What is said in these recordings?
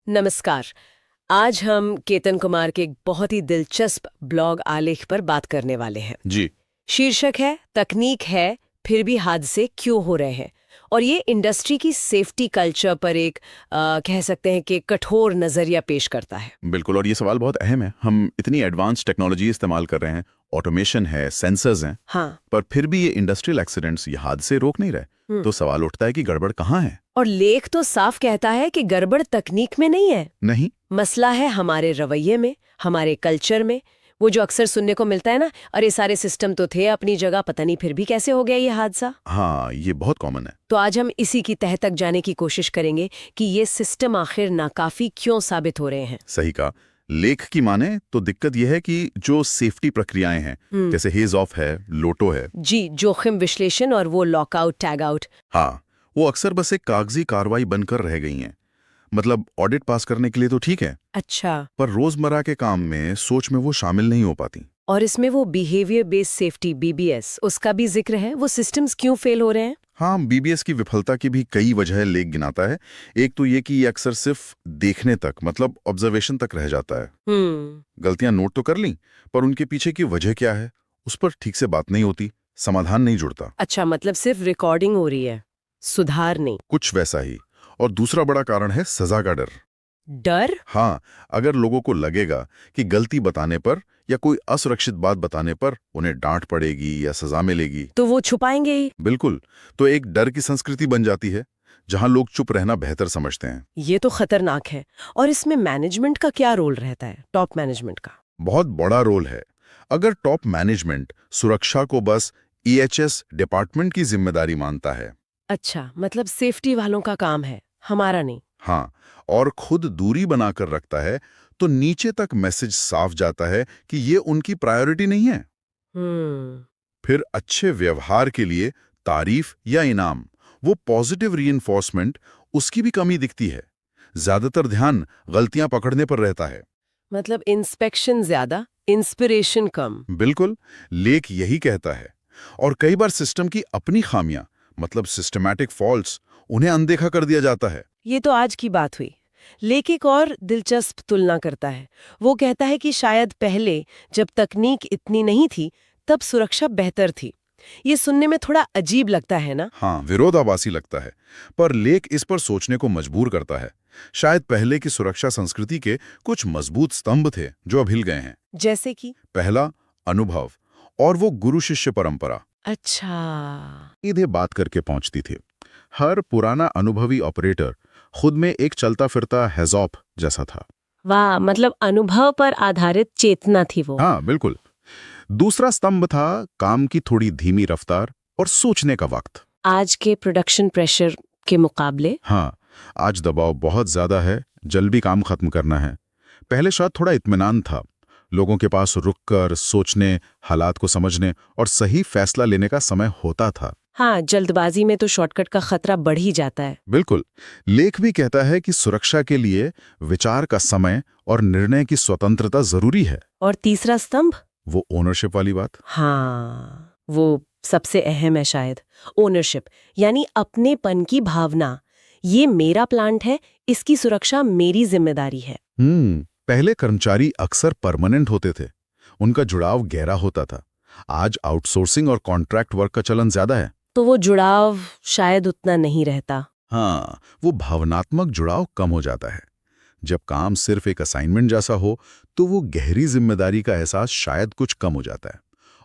नमस्कार। आज हम केतन कुमार के एक बहुत ही दिलचस्प ब्लॉग आलेख पर बात करने वाले हैं। जी। शीर्षक है तकनीक है फिर भी हादसे क्यों हो रहे हैं, और ये इंडस्ट्री की सेफ्टी कल्चर पर एक कह सकते हैं कि कठोर नजरिया पेश करता है। बिल्कुल, और ये सवाल बहुत अहम है। हम इतनी एडवांस टेक्नोलॉजी इस्तेमाल कर रहे हैं, ऑटोमेशन है, सेंसर्स हैं, हाँ। पर फिर भी ये इंडस्ट्रियल एक्सीडेंट्स, ये हादसे रोक नहीं रहे। तो सवाल उठता है कि गड़बड़ कहाँ है? और लेख तो साफ कहता है कि गड़बड़ तकनीक में नहीं है। नहीं। मसला है हमारे रवैये में, हमारे कल्चर में। वो जो अक्सर सुनने को मिलता है ना, अरे सारे सिस्टम तो थे अपनी जगह, पता नहीं फिर भी कैसे हो गया ये हादसा। हाँ, ये बहुत कॉमन है। तो आज हम इसी की तह तक जाने की कोशिश करेंगे कि ये सिस्टम आखिर नाकाफी क्यों साबित हो रहे हैं। सही कहा। लेख की माने तो दिक्कत यह है कि जो सेफ्टी प्रक्रियाएं हैं, जैसे हेज ऑफ है, लोटो है, जी, जोखिम विश्लेषण और वो लॉकआउट टैग आउट, हाँ, वो अक्सर बस एक कागजी कार्रवाई बनकर रह गई हैं। मतलब ऑडिट पास करने के लिए तो ठीक है, अच्छा, पर रोजमर्रा के काम में, सोच में वो शामिल नहीं हो पाती। और इसमें वो बिहेवियर बेस्ड सेफ्टी बीबीएस, उसका भी जिक्र है। वो सिस्टम्स क्यों फेल हो रहे हैं? हाँ, बीबीएस की विफलता की भी कई वजह लेख गिनाता है। एक तो ये कि ये अक्सर सिर्फ देखने तक, मतलब ऑब्जर्वेशन तक रह जाता है। गलतियां नोट तो कर ली, पर उनके पीछे की वजह क्या है, उस पर ठीक से बात नहीं होती, समाधान नहीं जुड़ता। अच्छा, मतलब सिर्फ रिकॉर्डिंग हो रही है, सुधार नहीं। कुछ वैसा ही। और दूसरा बड़ा कारण है सजा का डर। डर? हाँ, अगर लोगों को लगेगा कि गलती बताने पर या कोई असुरक्षित बात बताने पर उन्हें डांट पड़ेगी या सजा मिलेगी, तो वो छुपाएंगे ही। बिल्कुल, तो एक डर की संस्कृति बन जाती है जहां लोग चुप रहना बेहतर समझते हैं। ये तो खतरनाक है। और इसमें मैनेजमेंट का क्या रोल रहता है, टॉप मैनेजमेंट का? बहुत बड़ा रोल है। अगर टॉप मैनेजमेंट सुरक्षा को बस ईएचएस डिपार्टमेंट की जिम्मेदारी मानता है, अच्छा, मतलब सेफ्टी वालों का काम है, हमारा नहीं। हाँ, और खुद दूरी बनाकर रखता है, तो नीचे तक मैसेज साफ जाता है कि ये उनकी प्रायोरिटी नहीं है। हम्म। फिर अच्छे व्यवहार के लिए तारीफ या इनाम, वो पॉजिटिव रीइंफोर्समेंट, उसकी भी कमी दिखती है। ज्यादातर ध्यान गलतियां पकड़ने पर रहता है। मतलब इंस्पेक्शन ज्यादा, इंस्पिरेशन कम। बिल्कुल, लेख यही कहता है। और कई बार सिस्टम की अपनी खामियां, मतलब सिस्टमैटिक फॉल्ट्स, उन्हें अनदेखा कर दिया जाता है। ये तो आज की बात हुई। लेख एक और दिलचस्प तुलना करता है। वो कहता है कि शायद पहले, जब तकनीक इतनी नहीं थी, तब सुरक्षा बेहतर थी। ये सुनने में थोड़ा अजीब लगता है ना? हाँ, विरोधाभासी लगता है, पर लेख इस पर सोचने को मजबूर करता है। शायद पहले की सुरक्षा संस्कृति के कुछ मजबूत स्तंभ थे जो अब हिल गए हैं। जैसे कि? पहला, अनुभव, और वो गुरु शिष्य परंपरा। अच्छा। सीधे बात करके पहुंचती थी। हर पुराना अनुभवी ऑपरेटर खुद में एक चलता फिरता हैजॉप जैसा था। वाह, मतलब अनुभव पर आधारित चेतना थी वो। हाँ, बिल्कुल। दूसरा स्तंभ था काम की थोड़ी धीमी रफ्तार और सोचने का वक्त। आज के प्रोडक्शन प्रेशर के मुकाबले? हाँ, आज दबाव बहुत ज्यादा है, जल्दी काम खत्म करना है। पहले शायद थोड़ा इत्मीनान था, लोगों के पास रुककर सोचने, हालात को समझने और सही फैसला लेने का समय होता था। हाँ, जल्दबाजी में तो शॉर्टकट का खतरा बढ़ ही जाता है। बिल्कुल। लेख भी कहता है कि सुरक्षा के लिए विचार का समय और निर्णय की स्वतंत्रता जरूरी है। और तीसरा स्तंभ? वो ओनरशिप वाली बात। हाँ, वो सबसे अहम है शायद। ओनरशिप, यानी अपनेपन की भावना। ये मेरा प्लांट है, इसकी सुरक्षा मेरी जिम्मेदारी है। पहले कर्मचारी अक्सर परमानेंट होते थे, उनका जुड़ाव गहरा होता था। आज आउटसोर्सिंग और कॉन्ट्रैक्ट वर्क का चलन ज्यादा है, तो वो जुड़ाव शायद उतना नहीं रहता। हाँ, वो भावनात्मक जुड़ाव कम हो जाता है। जब काम सिर्फ एक असाइनमेंट जैसा हो, तो वो गहरी जिम्मेदारी का एहसास शायद कुछ कम हो जाता है,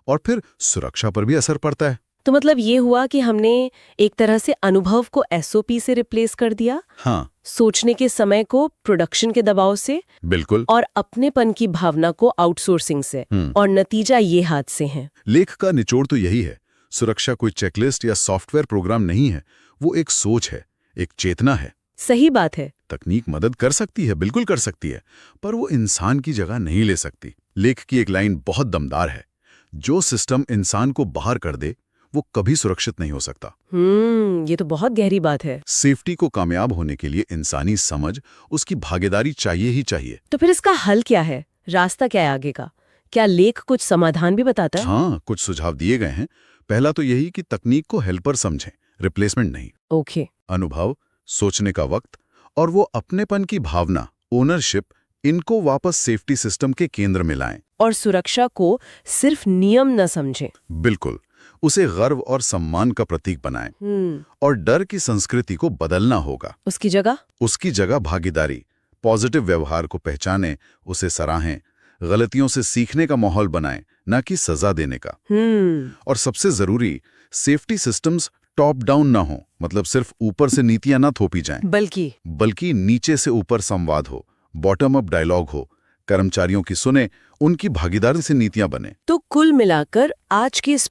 और फिर सुरक्षा पर भी असर पड़ता है। तो मतलब ये हुआ कि हमने एक तरह से अनुभव को एसओपी से रिप्लेस कर दिया। हाँ, सोचने के समय को प्रोडक्शन के दबाव से। बिल्कुल। और अपनेपन की भावना को आउटसोर्सिंग से। और नतीजा ये हादसे हैं। लेख का निचोड़ तो यही है, सुरक्षा कोई चेकलिस्ट या सॉफ्टवेयर प्रोग्राम नहीं है, वो एक सोच है, एक चेतना है। सही बात है। तकनीक मदद कर सकती है, बिल्कुल कर सकती है, पर वो इंसान की जगह नहीं ले सकती। लेख की एक लाइन बहुत दमदार है, जो सिस्टम इंसान को बाहर कर दे वो कभी सुरक्षित नहीं हो सकता। ये तो बहुत गहरी बात है। सेफ्टी को कामयाब होने के लिए इंसानी समझ, उसकी भागीदारी चाहिए ही चाहिए। तो फिर इसका हल क्या है, रास्ता क्या है आगे का? क्या लेख कुछ समाधान भी बताता है? हाँ, कुछ सुझाव दिए गए हैं। पहला तो यही कि तकनीक को हेल्पर समझें, रिप्लेसमेंट नहीं। ओके। अनुभव, सोचने का वक्त और वो अपनेपन की भावना, ओनरशिप, इनको वापस सेफ्टी सिस्टम के केंद्र में लाएं। और सुरक्षा को सिर्फ नियम न समझें। बिल्कुल, उसे गर्व और सम्मान का प्रतीक बनाएं। और डर की संस्कृति को बदलना होगा। उसकी जगह भागीदारी, पॉजिटिव व्यवहार को पहचानें, उसे सराहें, गलतियों से सीखने का माहौल बनाएं, न कि सजा देने का। और सबसे जरूरी, सेफ्टी सिस्टम्स टॉप डाउन ना हो, मतलब सिर्फ ऊपर से नीतियां ना थोपी जाएं, बल्कि नीचे से ऊपर संवाद हो, बॉटम अप डायलॉग हो, कर्मचारियों की सुने, उनकी भागीदारी से नीतियां बने। तो कुल मिलाकर आज की इस